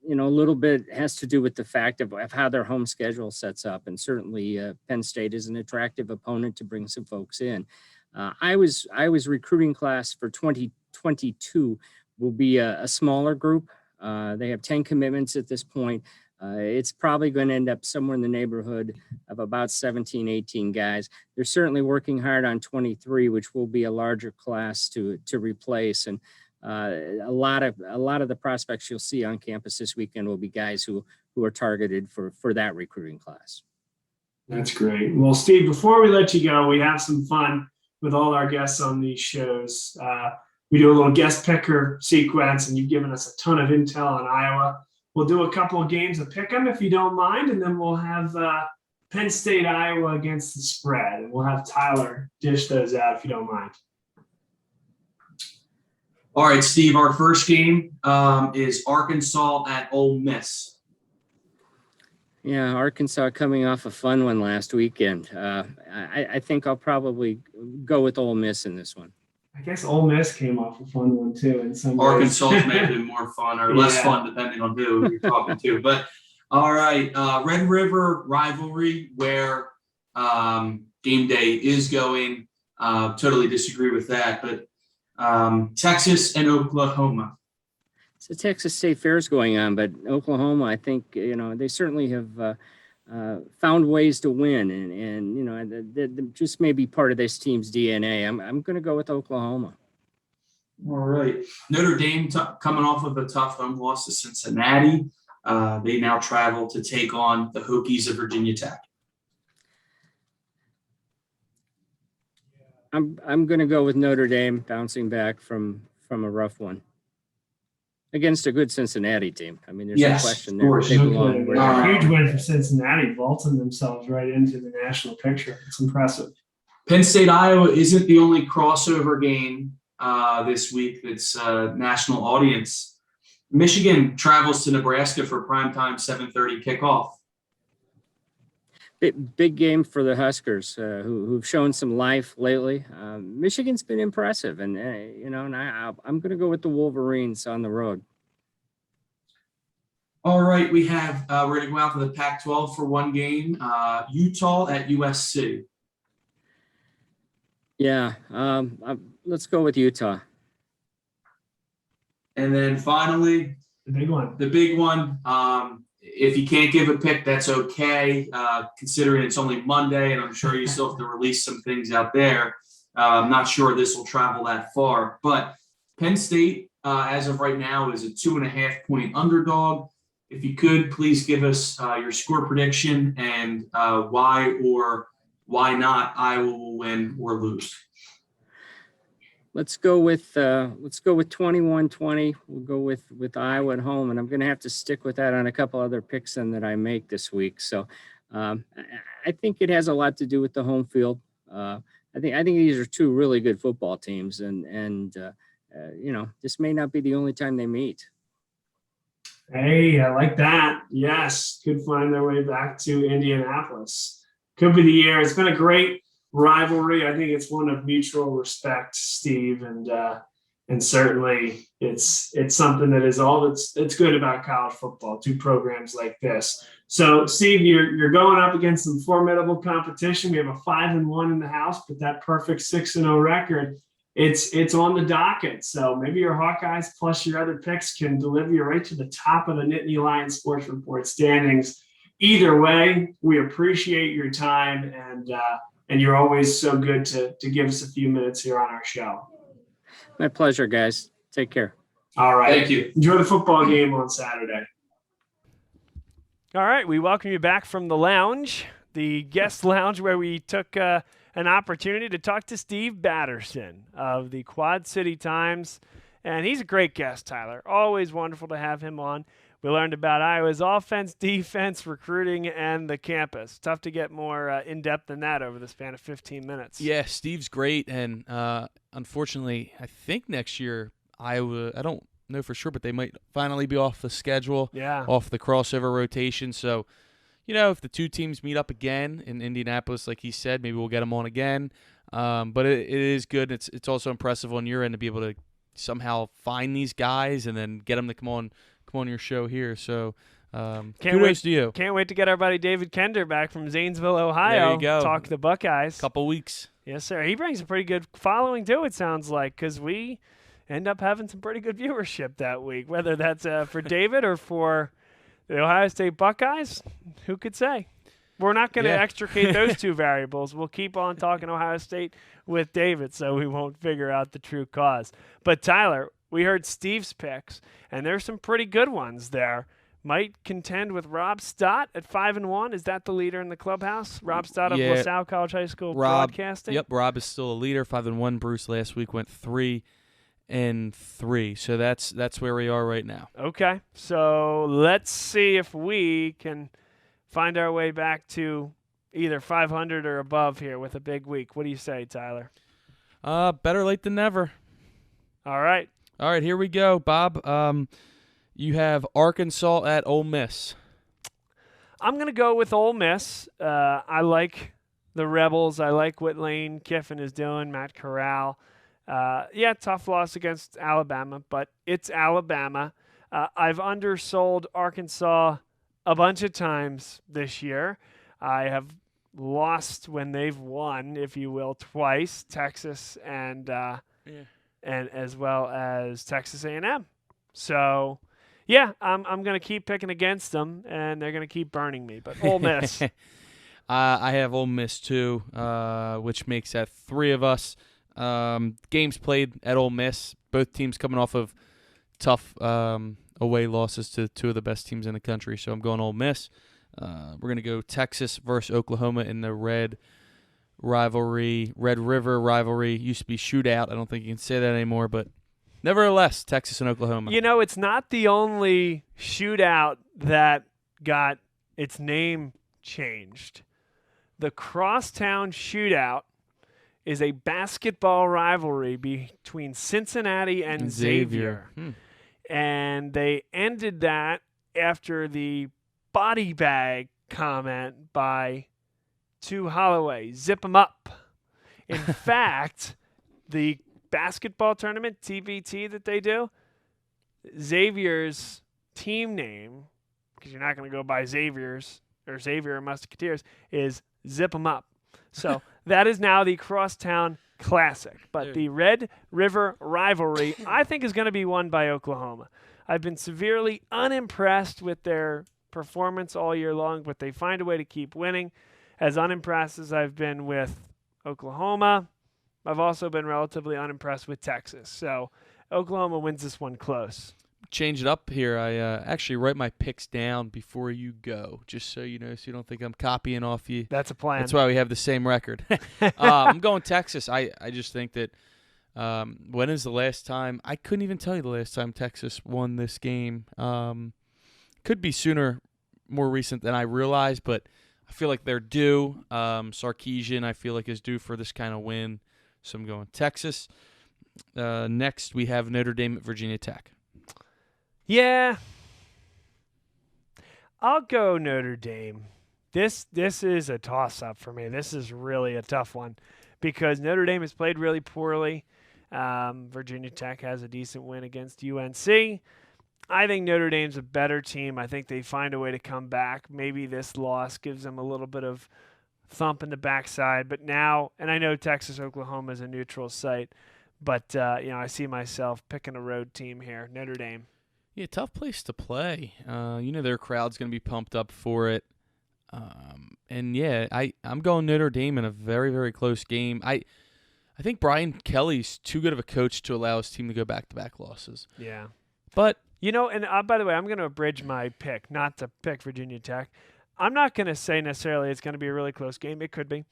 little bit has to do with the fact of how their home schedule sets up. And certainly Penn State is an attractive opponent to bring some folks in. Iowa's recruiting class for 2022 will be a smaller group. They have 10 commitments at this point. It's probably going to end up somewhere in the neighborhood of about 17, 18 guys. They're certainly working hard on 23, which will be a larger class to replace. And a lot of the prospects you'll see on campus this weekend will be guys who are targeted for that recruiting class. That's great. Well, Steve, before we let you go, we have some fun with all our guests on these shows. We do a little guest picker sequence, and you've given us a ton of intel on Iowa. We'll do a couple of games of pick 'em if you don't mind, and then we'll have Penn State, Iowa against the spread, and we'll have Tyler dish those out if you don't mind. All right, Steve, our first game is Arkansas at Ole Miss. Yeah, Arkansas coming off a fun one last weekend. I think I'll probably go with Ole Miss in this one. I guess Ole Miss came off a fun one too in some Arkansas ways. may have been more fun or less fun, depending on who you're talking to. But all right, Red River rivalry, where game day is going. Totally disagree with that, but Texas and Oklahoma. So Texas State Fair is going on, but Oklahoma, I think, they certainly have found ways to win, and that just may be part of this team's DNA. I'm going to go with Oklahoma. All right. Notre Dame coming off of a tough home loss to Cincinnati. They now travel to take on the Hokies of Virginia Tech. I'm going to go with Notre Dame bouncing back from a rough one against a good Cincinnati team. I mean, there's no question there. They belong where A huge win for Cincinnati, vaulting themselves right into the national picture. It's impressive. Penn State, Iowa isn't the only crossover game this week that's national audience. Michigan travels to Nebraska for primetime 7:30 kickoff. Big game for the Huskers, who've shown some life lately. Michigan's been impressive, and I'm going to go with the Wolverines on the road. All right, we have we're going to go out to the Pac-12 for one game. Utah at USC. Yeah, let's go with Utah. And then finally, The big one. the big one. If you can't give a pick, that's okay, considering it's only Monday, and I'm sure you still have to release some things out there. I'm not sure this will travel that far. But Penn State, as of right now, is a 2.5-point underdog. If you could, please give us your score prediction and why or why not Iowa will win or lose. Let's go with 21-20. We'll go with Iowa at home, and I'm going to have to stick with that on a couple other picks that I make this week. So I think it has a lot to do with the home field. I think these are two really good football teams, and this may not be the only time they meet. Hey, I like that. Yes, could find their way back to Indianapolis. Could be the year. It's been a great rivalry. I think it's one of mutual respect, Steve, and certainly it's something that is all that's good about college football. Two programs like this. So, Steve, you're going up against some formidable competition. We have a 5-1 in the house, but that perfect 6-0 record, it's on the docket. So maybe your Hawkeyes plus your other picks can deliver you right to the top of the Nittany Lion Sports Report standings. Either way, we appreciate your time, and you're always so good to give us a few minutes here on our show. My pleasure, guys. Take care. All right. Thank you. Enjoy the football game on Saturday. All right. We welcome you back from the lounge, the guest lounge, where we took an opportunity to talk to Steve Batterson of the Quad City Times. And he's a great guest, Tyler. Always wonderful to have him on. We learned about Iowa's offense, defense, recruiting, and the campus. Tough to get more in-depth than that over the span of 15 minutes. Yeah, Steve's great, and unfortunately, I think next year Iowa, I don't know for sure, but they might finally be off the schedule, off the crossover rotation. So, if the two teams meet up again in Indianapolis, like he said, maybe we'll get them on again. But it is good. It's also impressive on your end to be able to somehow find these guys and then get them to come on your show here. So kudos to you. Can't wait to get our buddy David Kender back from Zanesville, Ohio. There you go. Talk to the Buckeyes. Couple weeks. Yes, sir. He brings a pretty good following too, it sounds like, because we end up having some pretty good viewership that week. Whether that's for David or for the Ohio State Buckeyes, who could say? We're not going to extricate those two variables. We'll keep on talking Ohio State with David, so we won't figure out the true cause. But Tyler, we heard Steve's picks, and there's some pretty good ones there. Might contend with Rob Stott at 5-1. Is that the leader in the clubhouse? Rob Stott of LaSalle College High School Broadcasting? Yep, Rob is still a leader, 5-1. Bruce last week went 3-3. So that's where we are right now. Okay, so let's see if we can find our way back to either 500 or above here with a big week. What do you say, Tyler? Better late than never. All right, here we go, Bob. You have Arkansas at Ole Miss. I'm going to go with Ole Miss. I like the Rebels. I like what Lane Kiffin is doing, Matt Corral. Tough loss against Alabama, but it's Alabama. I've undersold Arkansas a bunch of times this year. I have lost when they've won, if you will, twice, Texas and as well as Texas A&M. So, I'm going to keep picking against them, and they're going to keep burning me. But Ole Miss. I have Ole Miss too, which makes that 3 of us. Games played at Ole Miss. Both teams coming off of tough away losses to 2 of the best teams in the country. So I'm going Ole Miss. We're going to go Texas versus Oklahoma in the Red River rivalry. Used to be shootout. I don't think you can say that anymore, but nevertheless, Texas and Oklahoma. It's not the only shootout that got its name changed. The Crosstown Shootout is a basketball rivalry between Cincinnati and Xavier. And they ended that after the body bag comment by 2 Holloway. Zip 'em up. In fact, the basketball tournament, TBT, that they do, Xavier's team name, because you're not going to go by Xavier's or Xavier Musketeers, is Zip 'em Up. So that is now the Crosstown Classic. But the Red River rivalry, I think, is going to be won by Oklahoma. I've been severely unimpressed with their performance all year long, but they find a way to keep winning. As unimpressed as I've been with Oklahoma, I've also been relatively unimpressed with Texas. So Oklahoma wins this one close. Change it up here. I actually write my picks down before you go, just so you know, so you don't think I'm copying off you. That's a plan. That's why we have the same record. I'm going Texas. I just think that when is the last time? I couldn't even tell you the last time Texas won this game. Could be sooner, more recent than I realized, but I feel like they're due. Sarkisian, I feel like, is due for this kind of win. So I'm going Texas. Next, we have Notre Dame at Virginia Tech. Yeah, I'll go Notre Dame. This is a toss-up for me. This is really a tough one because Notre Dame has played really poorly. Virginia Tech has a decent win against UNC. I think Notre Dame's a better team. I think they find a way to come back. Maybe this loss gives them a little bit of thump in the backside. But now, and I know Texas-Oklahoma is a neutral site, but I see myself picking a road team here, Notre Dame. Yeah, tough place to play. Their crowd's going to be pumped up for it. I'm going Notre Dame in a very, very close game. I think Brian Kelly's too good of a coach to allow his team to go back-to-back losses. Yeah. But and by the way, I'm going to abridge my pick, not to pick Virginia Tech. I'm not going to say necessarily it's going to be a really close game. It could be.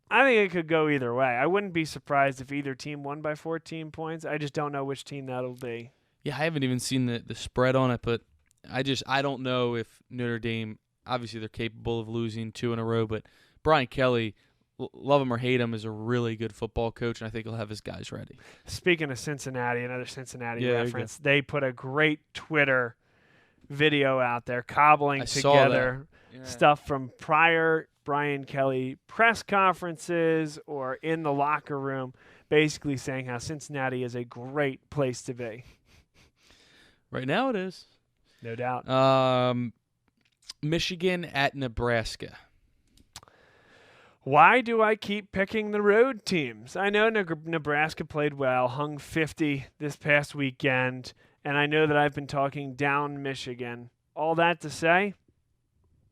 I think it could go either way. I wouldn't be surprised if either team won by 14 points. I just don't know which team that'll be. Yeah, I haven't even seen the spread on it, but I don't know if Notre Dame, obviously they're capable of losing 2 in a row, but Brian Kelly, love him or hate him, is a really good football coach, and I think he'll have his guys ready. Speaking of Cincinnati, another Cincinnati reference, they put a great Twitter video out there cobbling together stuff from prior Brian Kelly press conferences or in the locker room, basically saying how Cincinnati is a great place to be. Right now it is. No doubt. Michigan at Nebraska. Why do I keep picking the road teams? I know Nebraska played well, hung 50 this past weekend, and I know that I've been talking down Michigan. All that to say,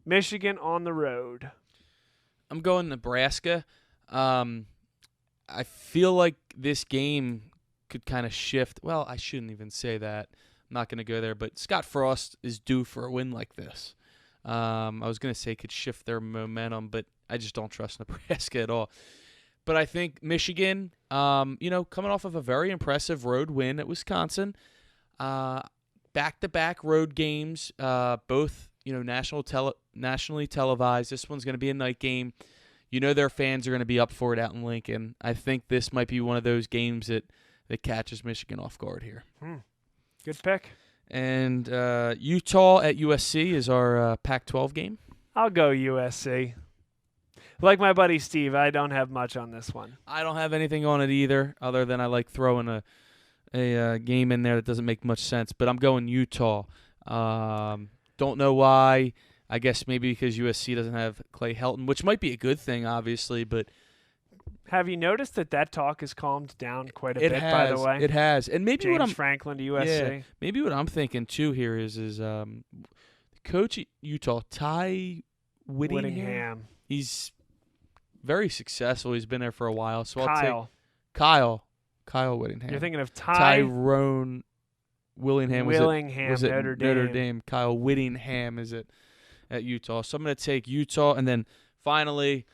Michigan on the road. I'm going Nebraska. I feel like this game could kind of shift. Well, I shouldn't even say that. I'm not going to go there, but Scott Frost is due for a win like this. I was going to say could shift their momentum, but I just don't trust Nebraska at all. But I think Michigan, coming off of a very impressive road win at Wisconsin, back-to-back road games, both nationally televised. This one's going to be a night game. Their fans are going to be up for it out in Lincoln. I think this might be one of those games that catches Michigan off guard here. Good pick. And Utah at USC is our Pac-12 game. I'll go USC. Like my buddy Steve, I don't have much on this one. I don't have anything on it either, other than I like throwing a game in there that doesn't make much sense. But I'm going Utah. Don't know why. I guess maybe because USC doesn't have Clay Helton, which might be a good thing, obviously. But have you noticed that talk has calmed down quite a bit? By the way, it has. And maybe James what I'm Franklin to USC. Yeah, maybe what I'm thinking too here is coach at Utah, Ty Whittingham. He's very successful. He's been there for a while. So I'll take Kyle Whittingham. You're thinking of Tyrone Willingham. Notre Dame. Notre Dame. Kyle Whittingham is it at Utah. So I'm going to take Utah, and then finally,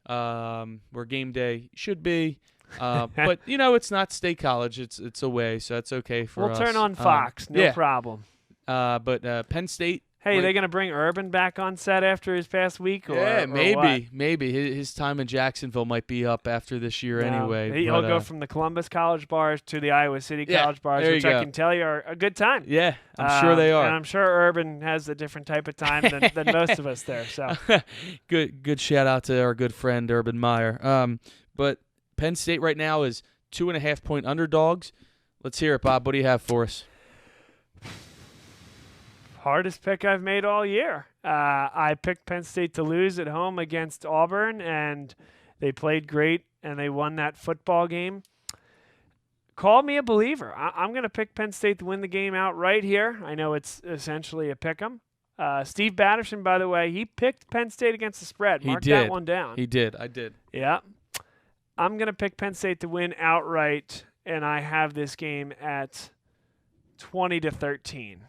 where game day should be. But it's not State College. It's away, so that's okay for us. We'll turn on Fox. No problem. But Penn State. Hey, are they going to bring Urban back on set after his past week? Or maybe. His time in Jacksonville might be up after this year anyway. He'll go from the Columbus College bars to the Iowa City College bars, which I can tell you are a good time. Yeah, I'm sure they are. And I'm sure Urban has a different type of time than most of us there. So good shout out to our good friend Urban Meyer. But Penn State right now is 2.5-point underdogs. Let's hear it, Bob. What do you have for us? Hardest pick I've made all year. I picked Penn State to lose at home against Auburn, and they played great, and they won that football game. Call me a believer. I'm going to pick Penn State to win the game outright here. I know it's essentially a pick 'em. Steve Batterson, by the way, he picked Penn State against the spread. Mark that one down. He did. I did. Yeah. I'm going to pick Penn State to win outright, and I have this game at 20-13.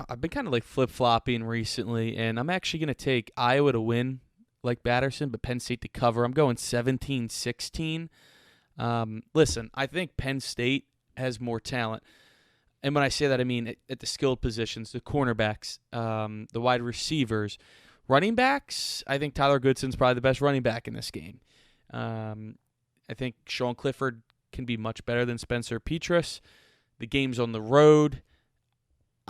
I've been kind of like flip-flopping recently, and I'm actually going to take Iowa to win like Batterson, but Penn State to cover. I'm going 17-16. Listen, I think Penn State has more talent. And when I say that, I mean at the skilled positions, the cornerbacks, the wide receivers. Running backs, I think Tyler Goodson's probably the best running back in this game. I think Sean Clifford can be much better than Spencer Petras. The game's on the road.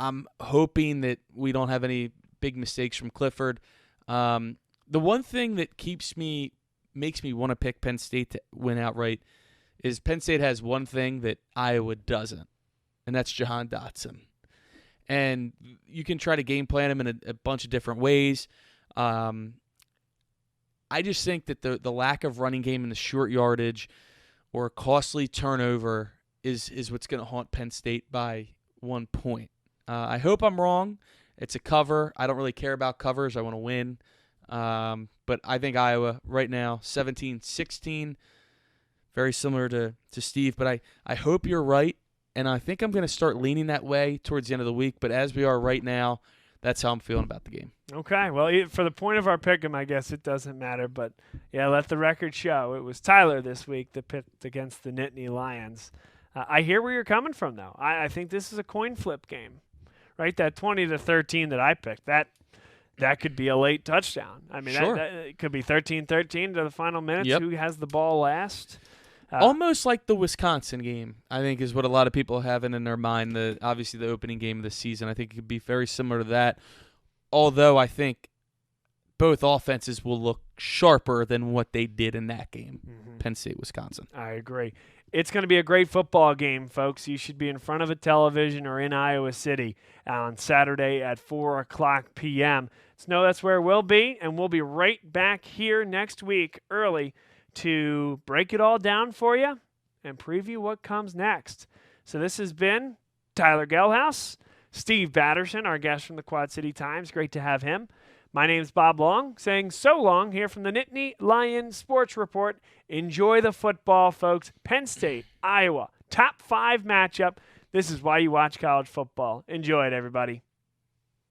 I'm hoping that we don't have any big mistakes from Clifford. The one thing that makes me want to pick Penn State to win outright is Penn State has one thing that Iowa doesn't, and that's Jahan Dotson. And you can try to game plan him in a bunch of different ways. I just think that the lack of running game in the short yardage or a costly turnover is what's going to haunt Penn State by 1 point. I hope I'm wrong. It's a cover. I don't really care about covers. I want to win. But I think Iowa right now, 17-16, very similar to Steve. But I hope you're right, and I think I'm going to start leaning that way towards the end of the week. But as we are right now, that's how I'm feeling about the game. Okay. Well, for the point of our pick'em, I guess it doesn't matter. But, yeah, let the record show. It was Tyler this week that picked against the Nittany Lions. I hear where you're coming from, though. I think this is a coin flip game. Right, that 20-13 that I picked, that could be a late touchdown. I mean, sure. It could be 13-13 to the final minutes. Yep. Who has the ball last? Almost like the Wisconsin game, I think, is what a lot of people have in their mind. Obviously, the opening game of the season. I think it could be very similar to that. Although I think both offenses will look sharper than what they did in that game, Penn State, Wisconsin. I agree. It's going to be a great football game, folks. You should be in front of a television or in Iowa City on Saturday at 4 o'clock p.m. So that's where we'll be, and we'll be right back here next week early to break it all down for you and preview what comes next. So this has been Tyler Gehlhaus, Steve Batterson, our guest from the Quad City Times. Great to have him. My name's Bob Long, saying so long here from the Nittany Lion Sports Report. Enjoy the football, folks. Penn State, Iowa, top 5 matchup. This is why you watch college football. Enjoy it, everybody.